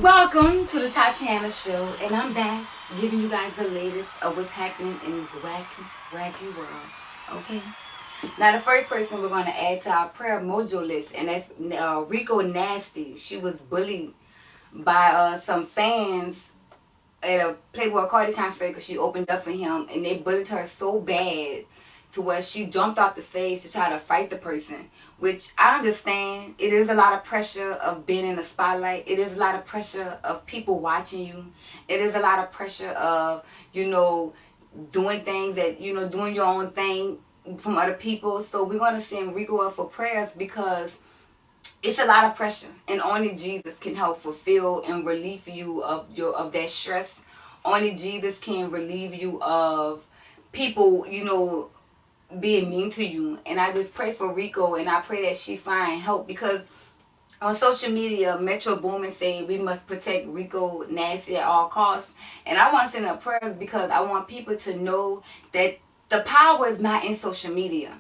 Welcome to the Tatiana Show, and I'm back giving you guys the latest of what's happening in this wacky world. Okay? Now, the first person we're going to add to our prayer mojo list, and that's Rico Nasty. She was bullied by some fans at a Playboy Cardi concert because she opened up for him, and they bullied her so bad to where she jumped off the stage to try to fight the person, which I understand. It is a lot of pressure of being in the spotlight. It is a lot of pressure of people watching you. It is a lot of pressure of, doing things that, doing your own thing from other people. So we're going to send Rico up for prayers because it's a lot of pressure, and only Jesus can help fulfill and relieve you of that stress. Only Jesus can relieve you of people, being mean to you. And I just pray for Rico, and I pray that she find help, because on social media, Metro Boomin say we must protect Rico Nasty at all costs. And I want to send up prayers because I want people to know that the power is not in social media.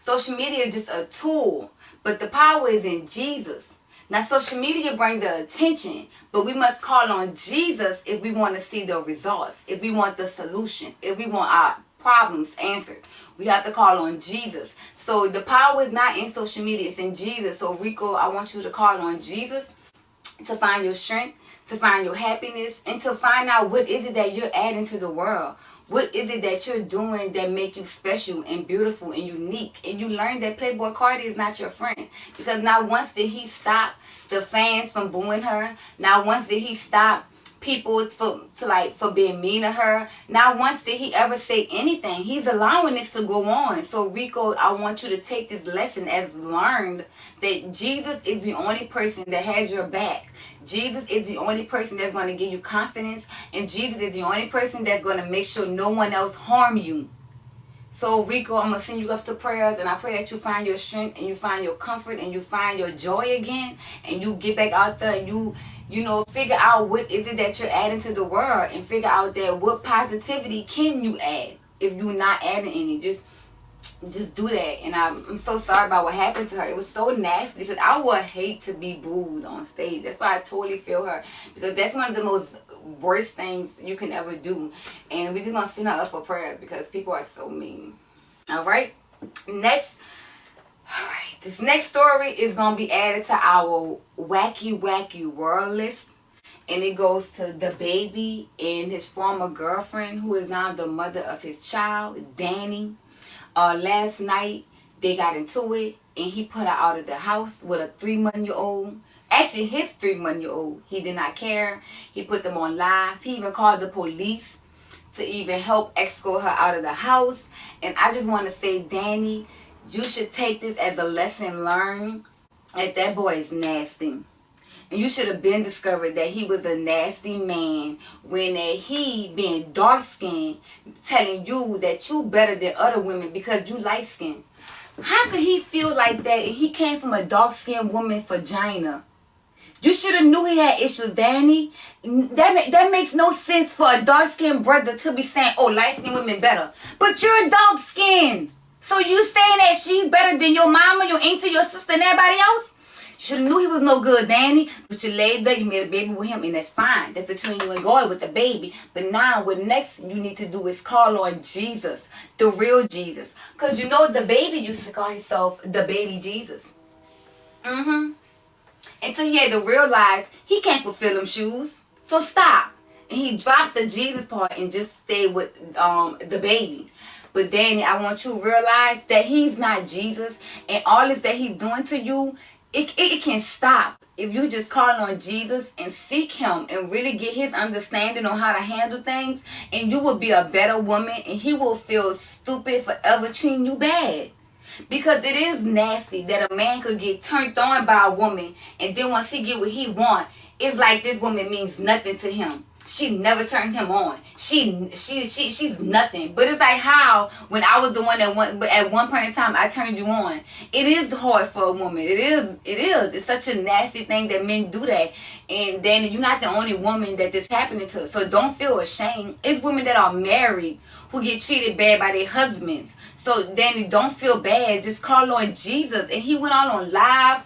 Social media is just a tool, but the power is in Jesus. Now, social media bring the attention, but we must call on Jesus if we want to see the results, if we want the solution, if we want our problems answered. We have to call on Jesus. So the power is not in social media, it's in Jesus. So Rico, I want you to call on Jesus to find your strength, to find your happiness, and to find out what is it that you're adding to the world. What is it that you're doing that make you special and beautiful and unique? And you learn that Playboy Cardi is not your friend. Because not once did he stop the fans from booing her. Not once did he stop people for being mean to her. Not once did he ever say anything. He's allowing this to go on. So Rico, I want you to take this lesson as learned that Jesus is the only person that has your back. Jesus is the only person that's going to give you confidence, and Jesus is the only person that's going to make sure no one else harm you. So Rico, I'm going to send you up to prayers, and I pray that you find your strength and you find your comfort and you find your joy again, and you get back out there and you figure out what is it that you're adding to the world, and figure out that what positivity can you add if you're not adding any. Just do that. And I'm so sorry about what happened to her. It was so nasty, because I would hate to be booed on stage. That's why I totally feel her, because that's one of the most worst things you can ever do. And we're just gonna send her up for prayers because people are so mean. Alright, this next story is gonna be added to our wacky world list, and it goes to Dababy and his former girlfriend, who is now the mother of his child, Dani. Last night they got into it, and he put her out of the house with a 3-month-old. Actually, his 3-month-old. He did not care. He put them on live. He even called the police to even help escort her out of the house. And I just want to say, Dani, you should take this as a lesson learned, that boy is nasty. And you should have been discovered that he was a nasty man when he, being dark-skinned, telling you that you better than other women because you light-skinned. How could he feel like that? And he came from a dark-skinned woman's vagina. You should have knew he had issues, Dani. That makes no sense for a dark-skinned brother to be saying, oh, light-skinned women better. But you're dark-skinned. So you saying that she's better than your mama, your auntie, your sister, and everybody else? You should have knew he was no good, Dani. But you laid there, you made a baby with him, and that's fine. That's between you and God with the baby. But now what next you need to do is call on Jesus, the real Jesus. Because Dababy used to call himself the baby Jesus. Until he had to realize he can't fulfill them shoes. So stop. And he dropped the Jesus part and just stayed with Dababy. But Dani, I want you to realize that he's not Jesus. And all this that he's doing to you, it can stop if you just call on Jesus and seek him and really get his understanding on how to handle things. And you will be a better woman, and he will feel stupid forever treating you bad. Because it is nasty that a man could get turned on by a woman, and then once he get what he want, it's like this woman means nothing to him. She never turns him on. She's nothing. But it's like how when I was the one but at one point in time I turned you on. It is hard for a woman. It is. It's such a nasty thing that men do that. And Dani, you're not the only woman that this happening to. So don't feel ashamed. It's women that are married who get treated bad by their husbands. So Dani, don't feel bad. Just call on Jesus. And he went out on live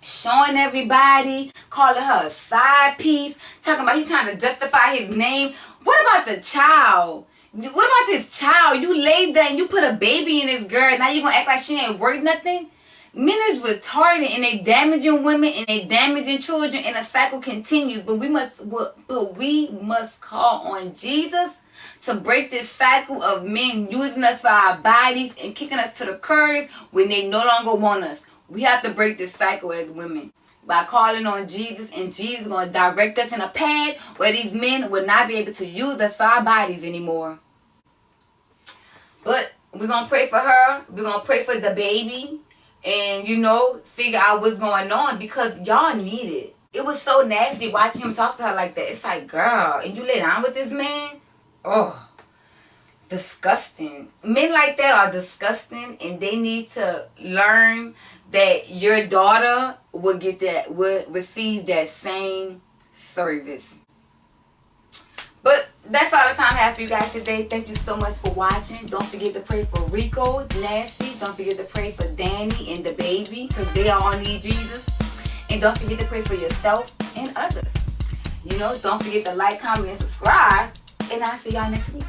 showing everybody, calling her a side piece, talking about he trying to justify his name. What about the child? What about this child? You laid there and you put a baby in this girl. Now you gonna act like she ain't worth nothing? Men is retarded and they damaging women and they damaging children and the cycle continues. But we must call on Jesus to break this cycle of men using us for our bodies and kicking us to the curb when they no longer want us. We have to break this cycle as women by calling on Jesus, and Jesus is going to direct us in a path where these men will not be able to use us for our bodies anymore. But we're going to pray for her. We're going to pray for Dababy. And, you know, figure out what's going on because y'all need it. It was so nasty watching him talk to her like that. It's like, girl, and you lay down with this man? Oh, disgusting. Men like that are disgusting, and they need to learn that your daughter will receive that same service. But that's all the time I have for you guys today. Thank you so much for watching. Don't forget to pray for Rico, Nasty. Don't forget to pray for Dani and Dababy because they all need Jesus. And don't forget to pray for yourself and others. You know, don't forget to like, comment, and subscribe. And I'll see y'all next week.